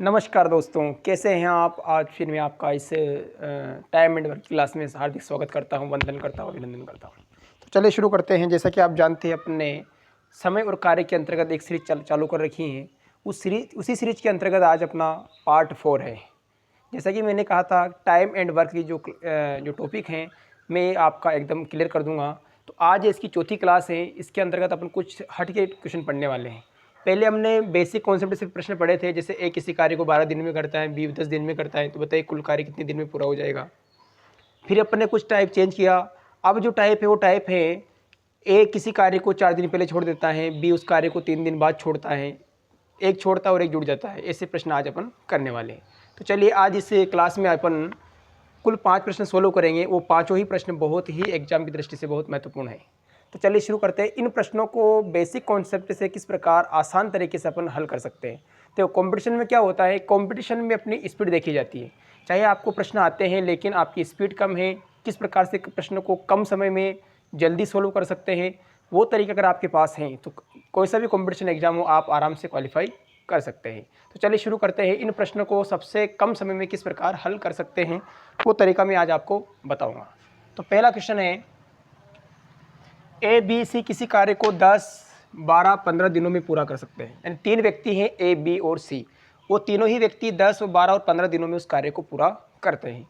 नमस्कार दोस्तों, कैसे हैं आप। आज फिर मैं आपका इस टाइम एंड वर्क क्लास में हार्दिक स्वागत करता हूं, वंदन करता हूं, अभिनंदन करता हूं। तो चलिए शुरू करते हैं। जैसा कि आप जानते हैं, अपने समय और कार्य के अंतर्गत एक सीरीज चालू कर रखी है। उसी सीरीज के अंतर्गत आज अपना पार्ट 4 है। जैसा कि मैंने कहा था, टाइम एंड वर्क की जो टॉपिक हैं मैं आपका एकदम क्लियर कर दूंगा। तो आज इसकी चौथी क्लास है। इसके अंतर्गत अपन कुछ हट के क्वेश्चन पढ़ने वाले हैं। पहले हमने बेसिक कॉन्सेप्ट से प्रश्न पढ़े थे, जैसे ए किसी कार्य को 12 दिन में करता है, बी 10 दिन में करता है, तो बताइए कुल कार्य कितने दिन में पूरा हो जाएगा। फिर अपन ने कुछ टाइप चेंज किया। अब जो टाइप है वो टाइप है, ए किसी कार्य को 4 दिन पहले छोड़ देता है, बी उस कार्य को 3 दिन बाद छोड़ता है, एक छोड़ता है और एक जुड़ जाता है। ऐसे प्रश्न आज अपन करने वाले हैं। तो चलिए आज इस क्लास में अपन कुल 5 प्रश्न सोल्व करेंगे। वो पाँचों ही प्रश्न बहुत ही एग्जाम की दृष्टि से बहुत महत्वपूर्ण है। तो चलिए शुरू करते हैं। इन प्रश्नों को बेसिक कॉन्सेप्ट से किस प्रकार आसान तरीके से अपन हल कर सकते हैं। तो कंपटीशन में क्या होता है, कंपटीशन में अपनी स्पीड देखी जाती है। चाहे आपको प्रश्न आते हैं लेकिन आपकी स्पीड कम है, किस प्रकार से प्रश्नों को कम समय में जल्दी सोल्व कर सकते हैं, वो तरीके अगर आपके पास हैं तो कोई सा भी कंपटीशन एग्जाम हो आप आराम से क्वालिफाई कर सकते हैं। तो चलिए शुरू करते हैं। इन प्रश्नों को सबसे कम समय में किस प्रकार हल कर सकते हैं वो तरीका मैं आज आपको बताऊंगा। तो पहला क्वेश्चन है, ए बी सी किसी कार्य को 10, 12, 15 दिनों में पूरा कर सकते हैं। यानी 3 व्यक्ति हैं, ए बी और सी। वो तीनों ही व्यक्ति 10, 12 और 15 दिनों में उस कार्य को पूरा करते हैं।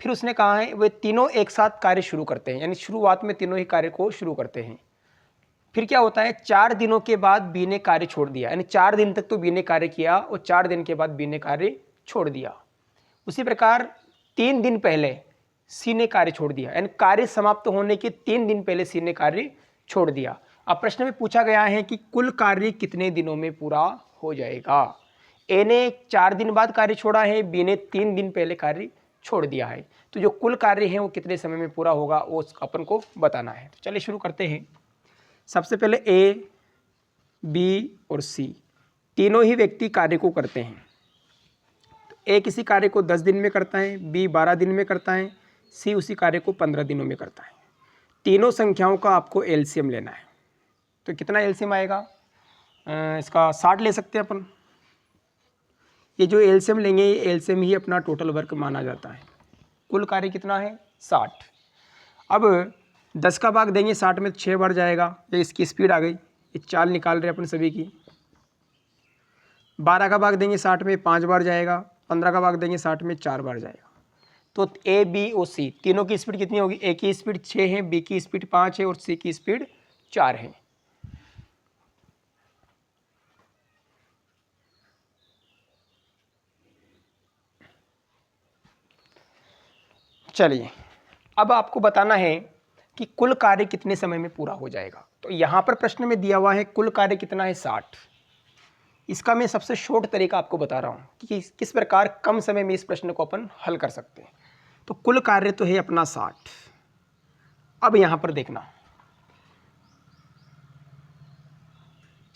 फिर उसने कहा है वे तीनों एक साथ कार्य शुरू करते हैं, यानी शुरुआत में तीनों ही कार्य को शुरू करते हैं। फिर क्या होता है, 4 दिनों के बाद बी ने कार्य छोड़ दिया, यानी 4 दिन तक तो बी ने कार्य किया और 4 दिन के बाद बी ने कार्य छोड़ दिया। उसी प्रकार 3 दिन पहले सी ने कार्य छोड़ दिया, यानी कार्य समाप्त होने के 3 दिन पहले सी ने कार्य छोड़ दिया। अब प्रश्न में पूछा गया है कि कुल कार्य कितने दिनों में पूरा हो जाएगा। ए ने 4 दिन बाद कार्य छोड़ा है, बी ने 3 दिन पहले कार्य छोड़ दिया है। तो जो कुल कार्य है वो कितने समय में पूरा होगा वो अपन को बताना है। तो चलिए शुरू करते हैं। सबसे पहले ए, बी और सी तीनों ही व्यक्ति कार्य को करते हैं। ए किसी कार्य को 10 दिन में करता है, बी 12 दिन में करता है, सी उसी कार्य को 15 दिनों में करता है। तीनों संख्याओं का आपको एलसीएम लेना है। तो कितना एलसीएम आएगा, इसका 60 ले सकते हैं अपन। ये जो एलसीएम लेंगे ये एलसीएम ही अपना टोटल वर्क माना जाता है। कुल कार्य कितना है, 60। अब 10 का भाग देंगे 60 में तो 6 बार जाएगा, ये इसकी स्पीड आ गई। ये चाल निकाल रहे अपन सभी की। 12 का भाग देंगे 60 में 5 बार जाएगा, 15 का भाग देंगे 60 में 4 बार जाएगा। तो ए बी और सी तीनों की स्पीड कितनी होगी, ए की स्पीड 6 है, बी की स्पीड 5 है और सी की स्पीड 4 है। चलिए अब आपको बताना है कि कुल कार्य कितने समय में पूरा हो जाएगा। तो यहां पर प्रश्न में दिया हुआ है कुल कार्य कितना है, 60। इसका मैं सबसे शॉर्ट तरीका आपको बता रहा हूं कि किस प्रकार कम समय में इस प्रश्न को अपन हल कर सकते हैं। तो कुल कार्य तो है अपना 60। अब यहां पर देखना,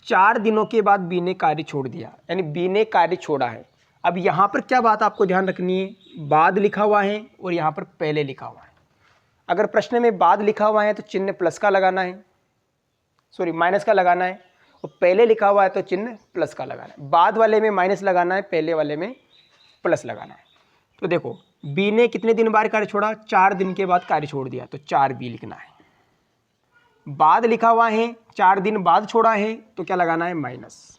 4 दिनों के बाद बी ने कार्य छोड़ दिया, यानी बी ने कार्य छोड़ा है। अब यहां पर क्या बात आपको ध्यान रखनी है, बाद लिखा हुआ है और यहां पर पहले लिखा हुआ है। अगर प्रश्न में बाद लिखा हुआ है तो चिन्ह प्लस का लगाना है, सॉरी माइनस का लगाना है, और पहले लिखा हुआ है तो चिन्ह प्लस का लगाना है। बाद वाले में माइनस लगाना है, पहले वाले में प्लस लगाना है। तो देखो बी ने कितने दिन बाद कार्य छोड़ा, 4 दिन के बाद कार्य छोड़ दिया, तो 4 बी लिखना है। बाद लिखा हुआ है 4 दिन बाद छोड़ा है तो क्या लगाना है, माइनस।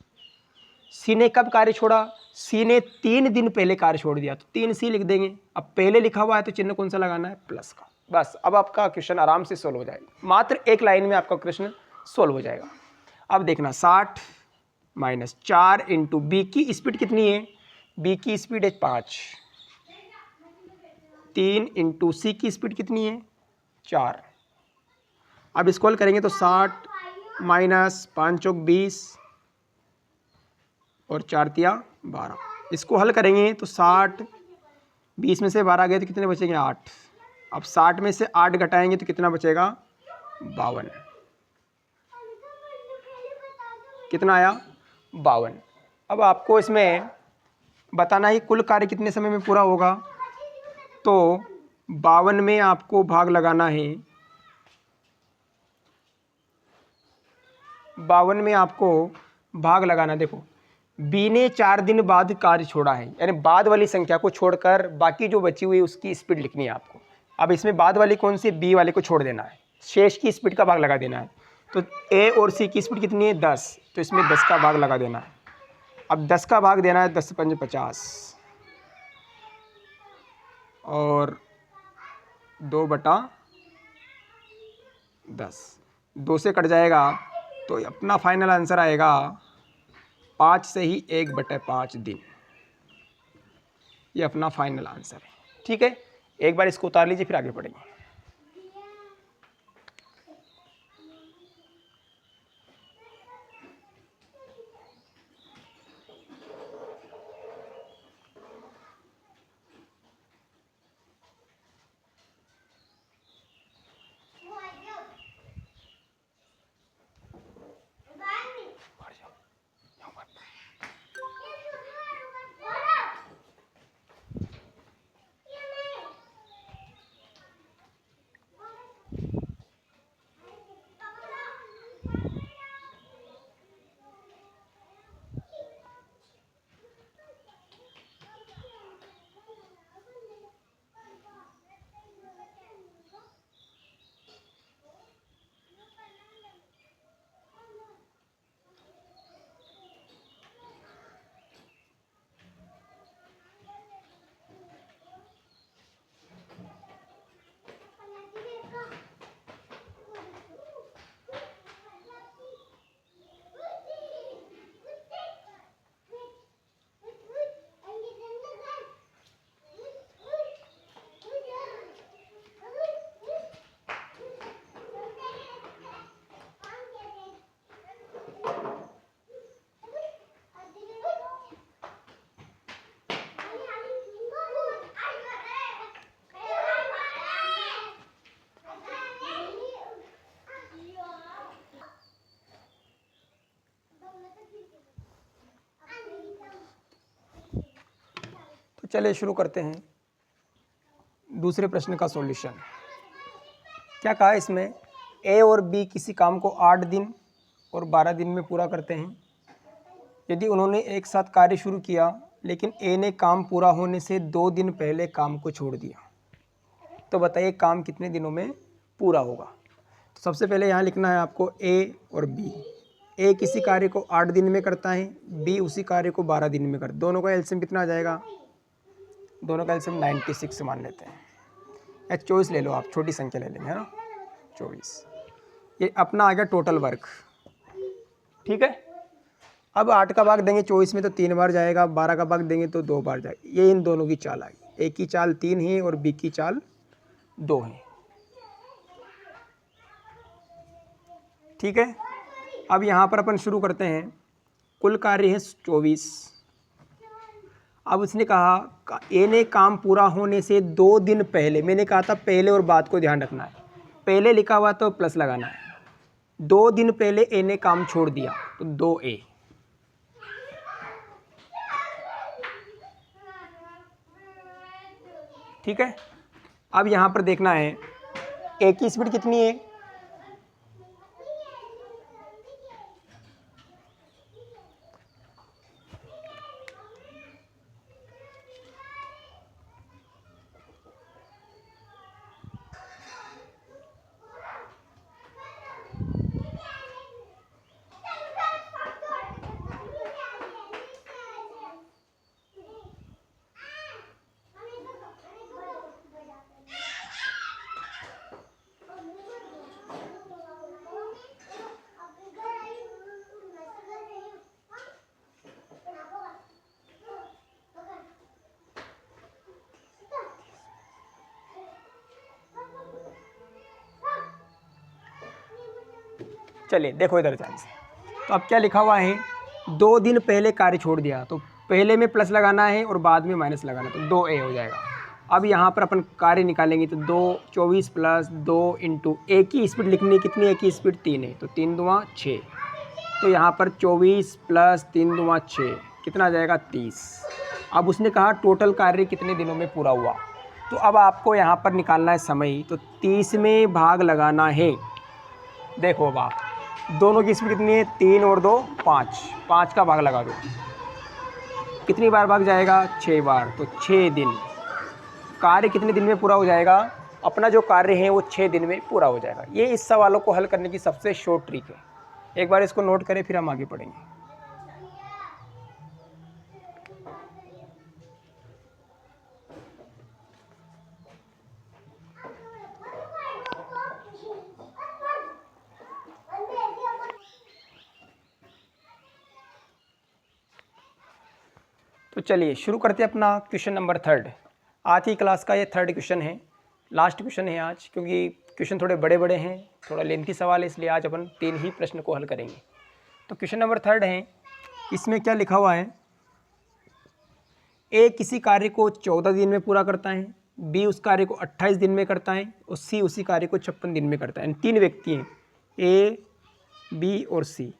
सी ने कब कार्य छोड़ा, सी ने 3 दिन पहले कार्य छोड़ दिया, तो 3 सी लिख देंगे। अब पहले लिखा हुआ है तो चिन्ह कौन सा लगाना है, प्लस का। बस अब आपका क्वेश्चन आराम से सोल्व हो जाएगा। मात्र एक लाइन में आपका क्वेश्चन सोल्व हो जाएगा। अब देखना 60 माइनस 4 इंटू बी की स्पीड कितनी है, बी की स्पीड है 5, 3 इंटू सी की स्पीड कितनी है, 4। अब इसको हल करेंगे तो 60 माइनस 5 चौक 20 और 4 तिया 12। इसको हल करेंगे तो 60, 20 में से 12 गए तो कितने बचेंगे, 8। अब 60 में से 8 घटाएंगे तो कितना बचेगा, 52। कितना आया, 52। अब आपको इसमें बताना है कुल कार्य कितने समय में पूरा होगा। तो 52 में आपको भाग लगाना है, 52 में आपको भाग लगाना। देखो बी ने 4 दिन बाद कार्य छोड़ा है, यानी बाद वाली संख्या को छोड़कर बाकी जो बची हुई उसकी स्पीड लिखनी है आपको। अब इसमें बाद वाली कौन सी, बी वाले को छोड़ देना है, शेष की स्पीड का भाग लगा देना है। तो ए और सी की स्पीड कितनी है 10, तो इसमें 10 का भाग लगा देना है। अब 10 का भाग देना है, 10 से 5 50 और 2/10, 2 से कट जाएगा तो अपना फाइनल आंसर आएगा 5 से ही 1/5 दिन। ये अपना फाइनल आंसर है। ठीक है, एक बार इसको उतार लीजिए फिर आगे बढ़ेंगे। तो चलिए शुरू करते हैं दूसरे प्रश्न का सॉल्यूशन। क्या कहा इसमें, ए और बी किसी काम को 8 दिन और 12 दिन में पूरा करते हैं। यदि उन्होंने एक साथ कार्य शुरू किया लेकिन ए ने काम पूरा होने से 2 दिन पहले काम को छोड़ दिया, तो बताइए काम कितने दिनों में पूरा होगा। तो सबसे पहले यहाँ लिखना है आपको ए और बी। ए किसी कार्य को 8 दिन में करता है, बी उसी कार्य को 12 दिन में करता है। दोनों का एलसीएम कितना आ जाएगा, दोनों का एलसीएम 96 मान लेते हैं, या 24 ले लो आप, छोटी संख्या ले लेंगे, है ना, 24। ये अपना आ गया टोटल वर्क। ठीक है, अब 8 का भाग देंगे 24 में तो 3 बार जाएगा, 12 का भाग देंगे तो 2 बार जाएगा। ये इन दोनों की चाल आई, ए की चाल 3 है और बी की चाल 2 है। ठीक है, अब यहाँ पर अपन शुरू करते हैं। कुल कार्य है 24। अब उसने कहा ए ने काम पूरा होने से 2 दिन पहले, मैंने कहा था पहले और बाद को ध्यान रखना है, पहले लिखा हुआ तो प्लस लगाना है। 2 दिन पहले ए ने काम छोड़ दिया तो 2A। ठीक है, अब यहाँ पर देखना है ए की स्पीड कितनी है, चलिए देखो इधर ध्यान से। तो अब क्या लिखा हुआ है, 2 दिन पहले कार्य छोड़ दिया, तो पहले में प्लस लगाना है और बाद में माइनस लगाना, तो 2A हो जाएगा। अब यहाँ पर अपन कार्य निकालेंगे तो 24 + 2 इंटू ए की स्पीड लिखनी, कितनी, ए की स्पीड 3 है तो 3 दूँ 6, तो यहाँ पर 24 + 3 दूँ 6 कितना आ जाएगा 30। अब उसने कहा टोटल कार्य कितने दिनों में पूरा हुआ, तो अब आपको यहाँ पर निकालना है समय, तो 30 में भाग लगाना है। देखो अब आप दोनों की स्पीड कितनी है, 3 और 2 5, 5 का भाग लगा दो कितनी बार भाग जाएगा? 6 बार। तो 6 दिन। कार्य कितने दिन में पूरा हो जाएगा? अपना जो कार्य है वो 6 दिन में पूरा हो जाएगा। ये इस सवालों को हल करने की सबसे शॉर्ट ट्रिक है। एक बार इसको नोट करें, फिर हम आगे पढ़ेंगे। तो चलिए शुरू करते हैं अपना क्वेश्चन नंबर 3। आज की क्लास का ये 3rd क्वेश्चन है, लास्ट क्वेश्चन है आज, क्योंकि क्वेश्चन थोड़े बड़े बड़े हैं, थोड़ा लेंथी सवाल है, इसलिए आज अपन 3 ही प्रश्न को हल करेंगे। तो क्वेश्चन नंबर 3rd है, इसमें क्या लिखा हुआ है? ए किसी कार्य को 14 दिन में पूरा करता है, बी उस कार्य को 28 दिन में करता है और सी उसी कार्य को 56 दिन में करता है। 3 व्यक्ति हैं, ए, बी और सी।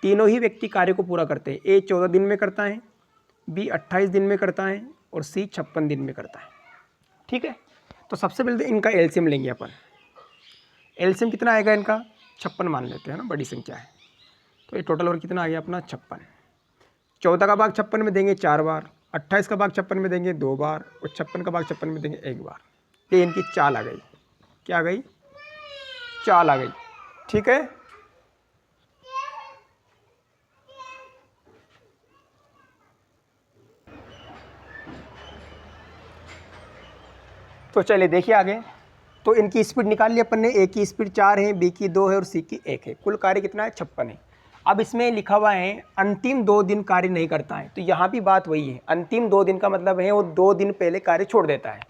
तीनों ही व्यक्ति कार्य को पूरा करते हैं। ए 14 दिन में करता है, बी 28 दिन में करता है और सी 56 दिन में करता है। ठीक है, तो सबसे पहले तो इनका एलसीएम लेंगे अपन। एलसीएम कितना आएगा इनका? 56 मान लेते हैं ना, बड़ी संख्या है। तो ये टोटल और कितना आ गया अपना? 56। 14 का भाग 56 में देंगे 4 बार, 28 का भाग 56 में देंगे 2 बार और 56 का भाग 56 में देंगे 1 बार। ये इनकी चाल आ गई। क्या आ गई? चाल आ गई। ठीक है, तो चलिए देखिए आगे। तो इनकी स्पीड निकाल ली अपन ने। ए की स्पीड 4 है, बी की 2 है और सी की 1 है। कुल कार्य कितना है? 56 है। अब इसमें लिखा हुआ है अंतिम 2 दिन कार्य नहीं करता है, तो यहाँ भी बात वही है। अंतिम 2 दिन का मतलब है वो 2 दिन पहले कार्य छोड़ देता है।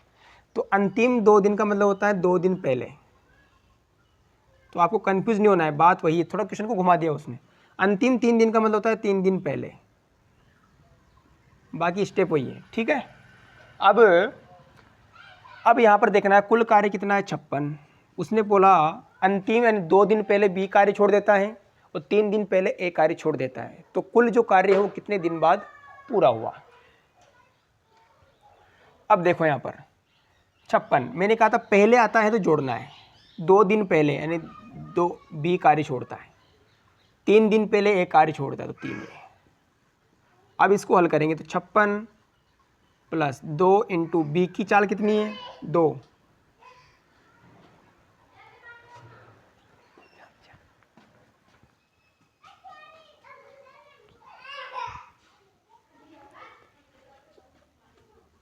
तो अंतिम 2 दिन का मतलब होता है 2 दिन पहले। तो आपको कंफ्यूज नहीं होना है, बात वही है, थोड़ा क्वेश्चन को घुमा दिया उसने। अंतिम 3 दिन का मतलब होता है 3 दिन पहले, बाकी स्टेप वही है। ठीक है, अब यहाँ पर देखना है कुल कार्य कितना है? 56। उसने बोला अंतिम यानी 2 दिन पहले बी कार्य छोड़ देता है और 3 दिन पहले ए कार्य छोड़ देता है। तो कुल जो कार्य है वो कितने दिन बाद पूरा हुआ? अब देखो यहाँ पर 56, मैंने कहा था पहले आता है तो जोड़ना है। 2 दिन पहले यानी 2 बी कार्य छोड़ता है, 3 दिन पहले ए कार्य छोड़ता है, तो 3 है। अब इसको हल करेंगे तो 56 प्लस 2 इंटू बी की चाल कितनी है? 2।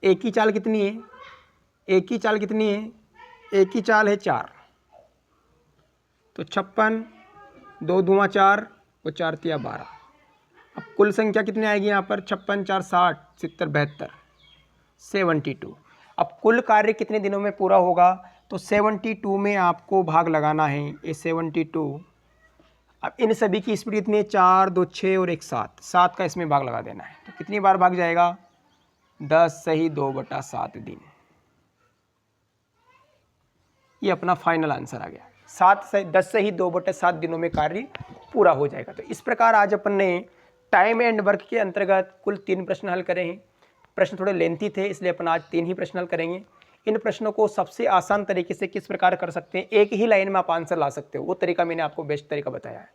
ए की चाल कितनी है? ए की चाल कितनी है? ए की चाल है 4। तो 56, 2 दूना 4 और 4 तिया 12। अब कुल संख्या कितनी आएगी यहाँ पर? 56 4 60 70 72 72। अब कुल कार्य कितने दिनों में पूरा होगा? तो 72 में आपको भाग लगाना है। ये 72। अब इन सभी की स्पीड कितनी है? 4 2 6 और 1 7। 7 का इसमें भाग लगा देना है। तो कितनी बार भाग जाएगा? 10 सही 2/7 दिन। ये अपना फाइनल आंसर आ गया। 10 से ही 2/7 दिनों में कार्य पूरा हो जाएगा। तो इस प्रकार आज अपन ने टाइम एंड वर्क के अंतर्गत कुल 3 प्रश्न हल करे हैं। प्रश्न थोड़े लेंथी थे, इसलिए अपन आज 3 ही प्रश्न हल करेंगे। इन प्रश्नों को सबसे आसान तरीके से किस प्रकार कर सकते हैं, एक ही लाइन में आप आंसर ला सकते हो, वो तरीका मैंने आपको बेस्ट तरीका बताया है।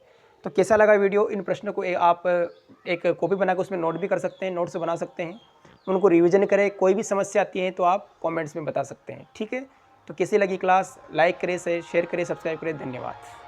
तो कैसा लगा वीडियो? इन प्रश्नों को आप एक कॉपी बनाकर उसमें नोट भी कर सकते हैं, नोट से बना सकते हैं, उनको रिवीजन करें। कोई भी समस्या आती है तो आप कमेंट्स में बता सकते हैं। ठीक है, तो कैसी लगी क्लास? लाइक करें, शेयर करें, सब्सक्राइब करें। धन्यवाद।